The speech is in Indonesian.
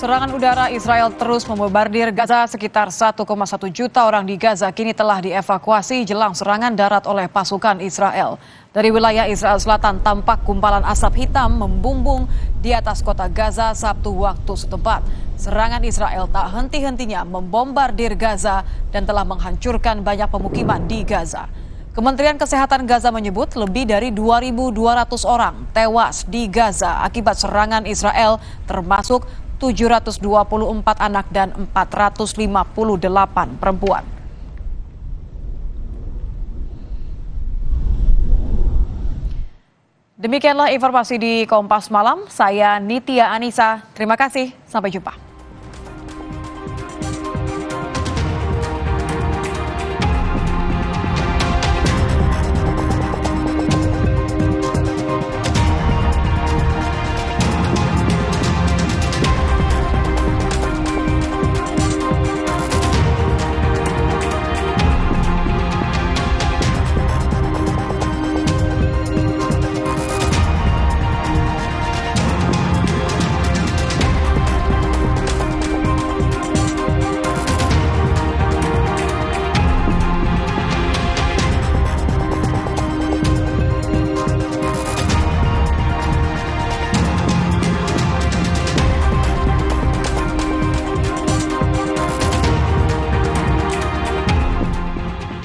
Serangan udara Israel terus membombardir Gaza. Sekitar 1,1 juta orang di Gaza kini telah dievakuasi jelang serangan darat oleh pasukan Israel. Dari wilayah Israel Selatan tampak gumpalan asap hitam membumbung di atas kota Gaza Sabtu waktu setempat. Serangan Israel tak henti-hentinya membombardir Gaza dan telah menghancurkan banyak pemukiman di Gaza. Kementerian Kesehatan Gaza menyebut lebih dari 2.200 orang tewas di Gaza akibat serangan Israel, termasuk 724 anak dan 458 perempuan. Demikianlah informasi di Kompas Malam. Saya Nitya Anissa. Terima kasih. Sampai jumpa.